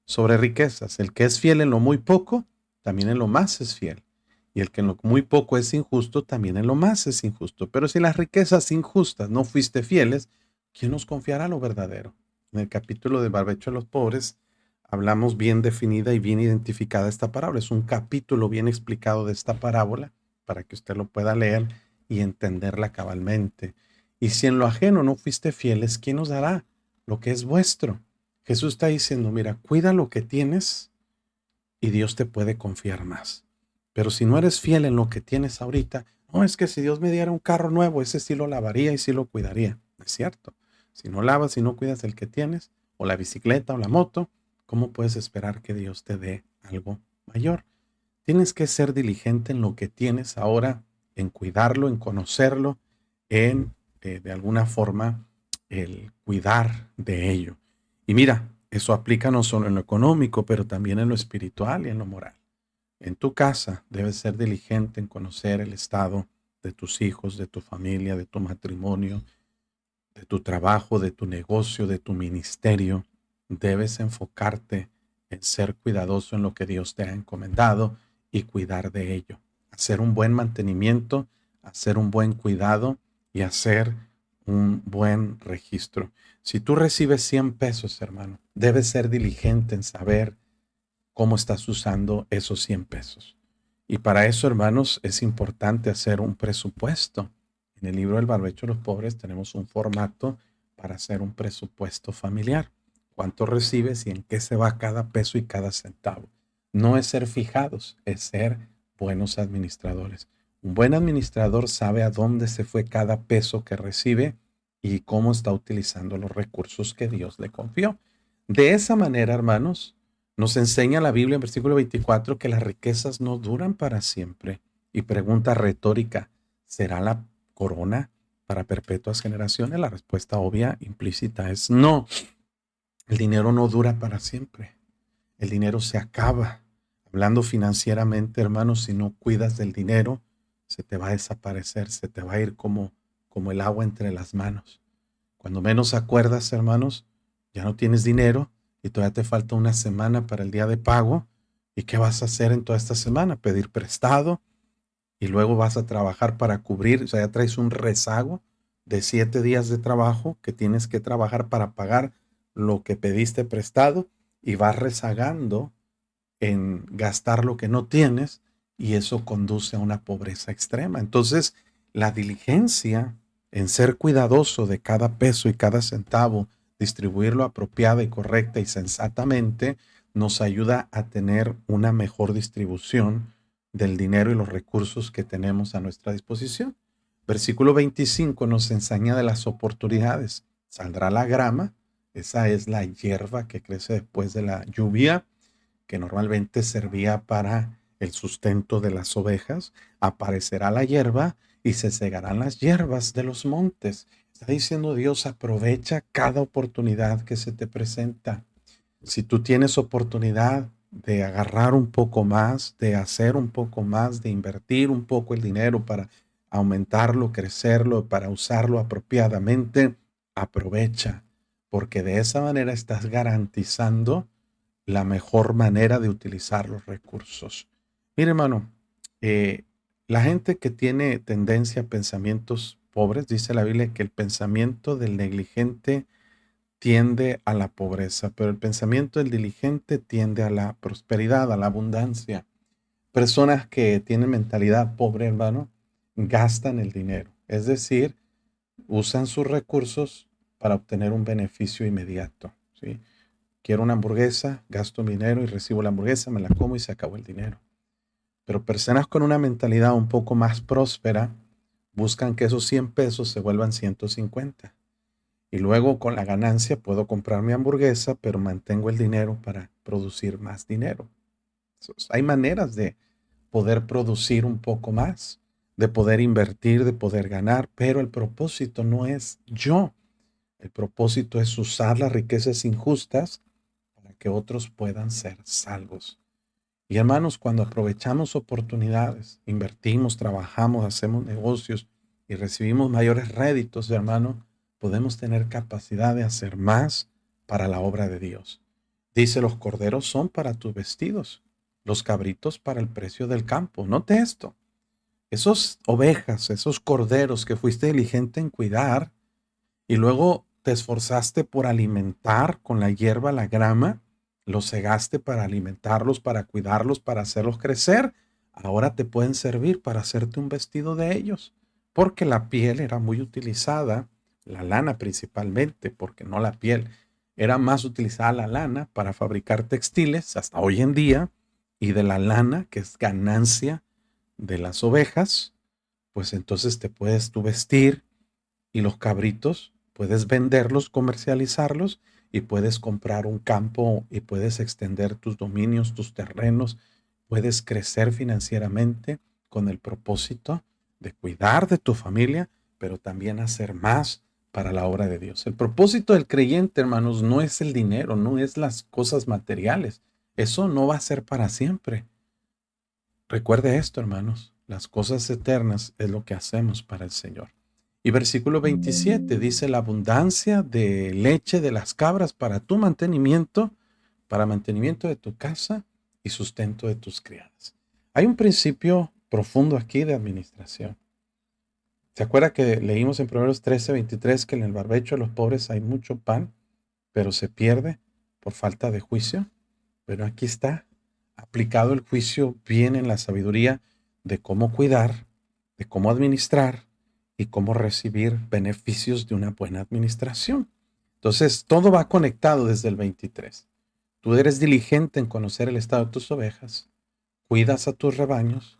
sobre riquezas. El que es fiel en lo muy poco, también en lo más es fiel. Y el que en lo muy poco es injusto, también en lo más es injusto. Pero si las riquezas injustas no fuiste fieles, ¿quién nos confiará lo verdadero? En el capítulo de Barbecho a los pobres, hablamos bien definida y bien identificada esta parábola. Es un capítulo bien explicado de esta parábola para que usted lo pueda leer y entenderla cabalmente. Y si en lo ajeno no fuiste fieles, ¿quién os dará lo que es vuestro? Jesús está diciendo, mira, cuida lo que tienes y Dios te puede confiar más. Pero si no eres fiel en lo que tienes ahorita, no, es que si Dios me diera un carro nuevo, ese sí lo lavaría y sí lo cuidaría. Es cierto. Si no lavas y no cuidas el que tienes, o la bicicleta o la moto, ¿cómo puedes esperar que Dios te dé algo mayor? Tienes que ser diligente en lo que tienes ahora, en cuidarlo, en conocerlo, en, de alguna forma, el cuidar de ello. Y mira, eso aplica no solo en lo económico, pero también en lo espiritual y en lo moral. En tu casa debes ser diligente en conocer el estado de tus hijos, de tu familia, de tu matrimonio, de tu trabajo, de tu negocio, de tu ministerio. Debes enfocarte en ser cuidadoso en lo que Dios te ha encomendado y cuidar de ello. Hacer un buen mantenimiento, hacer un buen cuidado y hacer un buen registro. Si tú recibes 100 pesos, hermano, debes ser diligente en saber cómo estás usando esos 100 pesos. Y para eso, hermanos, es importante hacer un presupuesto. En el libro del Barbecho de los Pobres tenemos un formato para hacer un presupuesto familiar. ¿Cuánto recibes y en qué se va cada peso y cada centavo? No es ser fijados, es ser buenos administradores. Un buen administrador sabe a dónde se fue cada peso que recibe y cómo está utilizando los recursos que Dios le confió. De esa manera, hermanos, nos enseña la Biblia en versículo 24 que las riquezas no duran para siempre. Y pregunta retórica, ¿será la corona para perpetuas generaciones? La respuesta obvia, implícita, es no. El dinero no dura para siempre. El dinero se acaba. Hablando financieramente, hermanos, si no cuidas del dinero, se te va a desaparecer, se te va a ir como el agua entre las manos. Cuando menos acuerdas, hermanos, ya no tienes dinero y todavía te falta una semana para el día de pago. ¿Y qué vas a hacer en toda esta semana? Pedir prestado y luego vas a trabajar para cubrir, o sea, ya traes un rezago de 7 días de trabajo que tienes que trabajar para pagar lo que pediste prestado y vas rezagando en gastar lo que no tienes y eso conduce a una pobreza extrema. Entonces, la diligencia en ser cuidadoso de cada peso y cada centavo, distribuirlo apropiada y correcta y sensatamente, nos ayuda a tener una mejor distribución del dinero y los recursos que tenemos a nuestra disposición. Versículo 25 nos enseña de las oportunidades. Saldrá la grama, esa es la hierba que crece después de la lluvia, que normalmente servía para el sustento de las ovejas. Aparecerá la hierba y se segarán las hierbas de los montes. Está diciendo Dios, aprovecha cada oportunidad que se te presenta. Si tú tienes oportunidad de agarrar un poco más, de hacer un poco más, de invertir un poco el dinero para aumentarlo, crecerlo, para usarlo apropiadamente, aprovecha, porque de esa manera estás garantizando la mejor manera de utilizar los recursos. Mire, hermano, eh, la gente que tiene tendencia a pensamientos pobres, dice la Biblia que el pensamiento del negligente tiende a la pobreza, pero el pensamiento del diligente tiende a la prosperidad, a la abundancia. Personas que tienen mentalidad pobre, hermano, gastan el dinero, es decir, usan sus recursos para obtener un beneficio inmediato, ¿sí? Quiero una hamburguesa, gasto mi dinero y recibo la hamburguesa, me la como y se acabó el dinero. Pero personas con una mentalidad un poco más próspera buscan que esos 100 pesos se vuelvan 150. Y luego con la ganancia puedo comprar mi hamburguesa, pero mantengo el dinero para producir más dinero. Hay maneras de poder producir un poco más, de poder invertir, de poder ganar, pero el propósito no es yo. El propósito es usar las riquezas injustas que otros puedan ser salvos. Y hermanos, cuando aprovechamos oportunidades, invertimos, trabajamos, hacemos negocios y recibimos mayores réditos, hermano, podemos tener capacidad de hacer más para la obra de Dios. Dice, los corderos son para tus vestidos, los cabritos para el precio del campo. Note esto. Esos ovejas, esos corderos que fuiste diligente en cuidar y luego te esforzaste por alimentar con la hierba, la grama, los cegaste para alimentarlos, para cuidarlos, para hacerlos crecer. Ahora te pueden servir para hacerte un vestido de ellos, porque la piel era muy utilizada, la lana principalmente, porque no la piel, era más utilizada la lana para fabricar textiles hasta hoy en día, y de la lana, que es ganancia de las ovejas, pues entonces te puedes tú vestir y los cabritos puedes venderlos, comercializarlos y puedes comprar un campo y puedes extender tus dominios, tus terrenos, puedes crecer financieramente con el propósito de cuidar de tu familia, pero también hacer más para la obra de Dios. El propósito del creyente, hermanos, no es el dinero, no es las cosas materiales. Eso no va a ser para siempre. Recuerde esto, hermanos, las cosas eternas es lo que hacemos para el Señor. Y versículo 27 dice, la abundancia de leche de las cabras para mantenimiento de tu casa y sustento de tus criadas. Hay un principio profundo aquí de administración. ¿Se acuerda que leímos en Proverbios 13:23 que en el barbecho de los pobres hay mucho pan, pero se pierde por falta de juicio? Pero aquí está aplicado el juicio bien en la sabiduría de cómo cuidar, de cómo administrar y cómo recibir beneficios de una buena administración. Entonces, todo va conectado desde el 23. Tú eres diligente en conocer el estado de tus ovejas, cuidas a tus rebaños.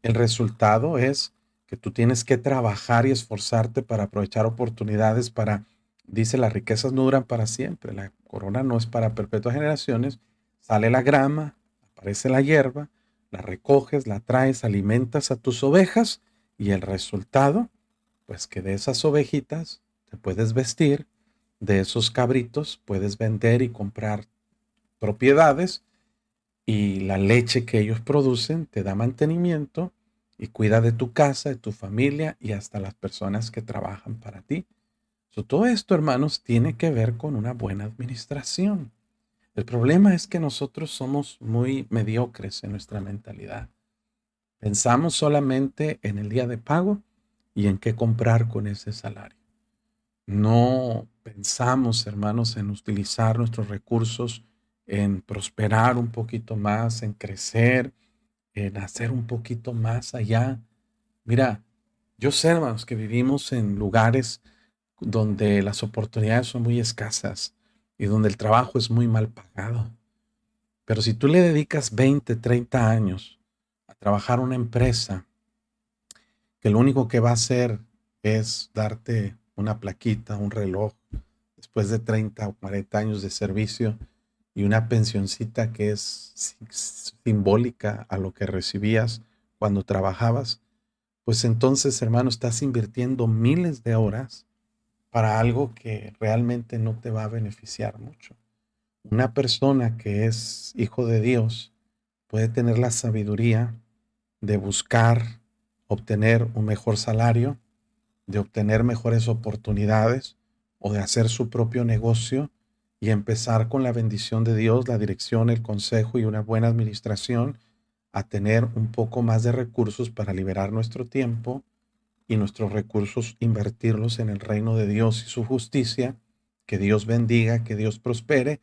El resultado es que tú tienes que trabajar y esforzarte para aprovechar oportunidades dice, las riquezas no duran para siempre, la corona no es para perpetuas generaciones. Sale la grama, aparece la hierba, la recoges, la traes, alimentas a tus ovejas y el resultado, pues que de esas ovejitas te puedes vestir, de esos cabritos puedes vender y comprar propiedades y la leche que ellos producen te da mantenimiento y cuida de tu casa, de tu familia y hasta las personas que trabajan para ti. Todo esto, hermanos, tiene que ver con una buena administración. El problema es que nosotros somos muy mediocres en nuestra mentalidad. Pensamos solamente en el día de pago y en qué comprar con ese salario. No pensamos, hermanos, en utilizar nuestros recursos, en prosperar un poquito más, en crecer, en hacer un poquito más allá. Mira, yo sé, hermanos, que vivimos en lugares donde las oportunidades son muy escasas y donde el trabajo es muy mal pagado. Pero si tú le dedicas 20, 30 años a trabajar en una empresa que lo único que va a hacer es darte una plaquita, un reloj, después de 30 o 40 años de servicio y una pensioncita que es simbólica a lo que recibías cuando trabajabas, pues entonces, hermano, estás invirtiendo miles de horas para algo que realmente no te va a beneficiar mucho. Una persona que es hijo de Dios puede tener la sabiduría de buscar obtener un mejor salario, de obtener mejores oportunidades o de hacer su propio negocio y empezar con la bendición de Dios, la dirección, el consejo y una buena administración a tener un poco más de recursos para liberar nuestro tiempo y nuestros recursos invertirlos en el reino de Dios y su justicia, que Dios bendiga, que Dios prospere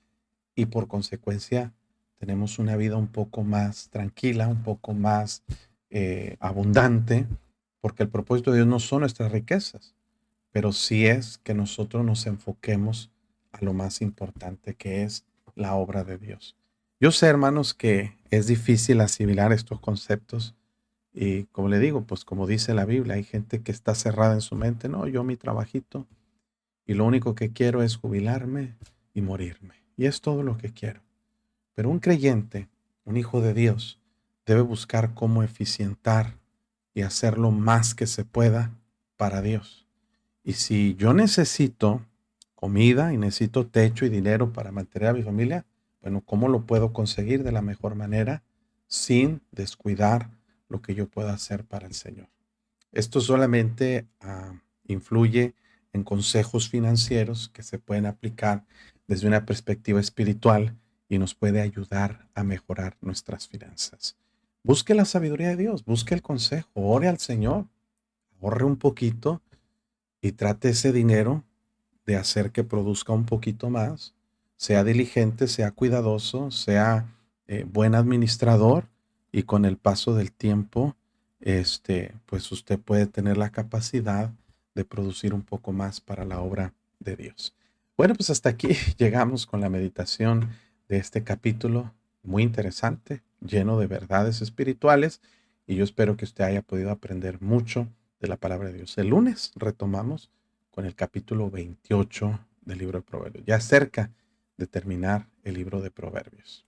y por consecuencia tenemos una vida un poco más tranquila, un poco más abundante, porque el propósito de Dios no son nuestras riquezas, pero sí es que nosotros nos enfoquemos a lo más importante que es la obra de Dios. Yo sé, hermanos, que es difícil asimilar estos conceptos y como le digo, pues como dice la Biblia, hay gente que está cerrada en su mente, no, yo mi trabajito y lo único que quiero es jubilarme y morirme. Y es todo lo que quiero. Pero un creyente, un hijo de Dios, debe buscar cómo eficientar y hacer lo más que se pueda para Dios. Y si yo necesito comida y necesito techo y dinero para mantener a mi familia, Bueno, ¿cómo lo puedo conseguir de la mejor manera sin descuidar lo que yo pueda hacer para el Señor? Esto solamente influye en consejos financieros que se pueden aplicar desde una perspectiva espiritual y nos puede ayudar a mejorar nuestras finanzas. Busque la sabiduría de Dios, busque el consejo, ore al Señor, ahorre un poquito y trate ese dinero de hacer que produzca un poquito más. Sea diligente, sea cuidadoso, sea buen administrador y con el paso del tiempo, pues usted puede tener la capacidad de producir un poco más para la obra de Dios. Bueno, pues hasta aquí llegamos con la meditación de este capítulo muy interesante, lleno de verdades espirituales, y yo espero que usted haya podido aprender mucho de la palabra de Dios. El lunes retomamos con el capítulo 28 del libro de Proverbios, ya cerca de terminar el libro de Proverbios.